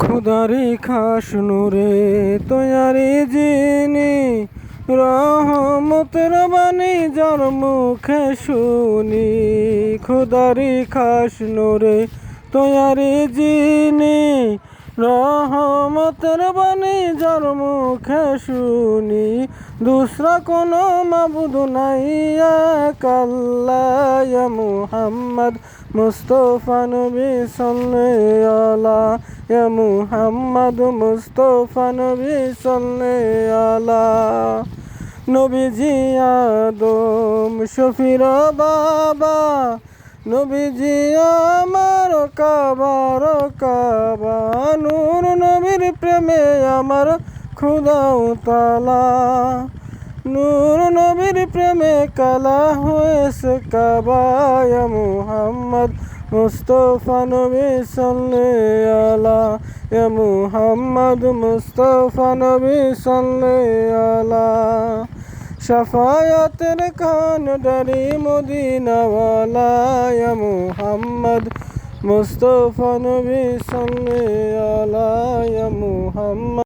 খুদারি খাস নূরে তৈয়ারি যিনি, রহমতের বাণী যার মুখে শুনি। খুদারি খাস নূরে তৈয়ারি যিনি, রহমতের বাণী যার মুখে শুনি। দুসরা কোনো মাবুদ নাই এক আল্লাহ, ইয়া মুহাম্মদ মুস্তফা নবী সাল্লাল্লাহু আলা, ইয়া মুহাম্মদ মুস্তফা নবী সাল্লাল্লাহু আলা। নবীজি আদম শফির বাবা, নবীজি আমার কাবার কাবা। নূর নবীর প্রেমে আমার খুদাও তালা, নূর নবীর প্রেমে কালা হয়েছে কাবা। ইয়া মুহাম্মদ মুস্তফা নবী সাল্লাল্লাহু আলা, ইয়া মুহাম্মদ মুস্তফা নবী সাল্লাল্লাহু আলা। শাফায়াতের কান্ডারি মদিনাওয়ালা, ইয়া মুহাম্মদ মুস্তফা নবী সাল্লাল্লাহু আলা, ইয়া মুহাম্মদ।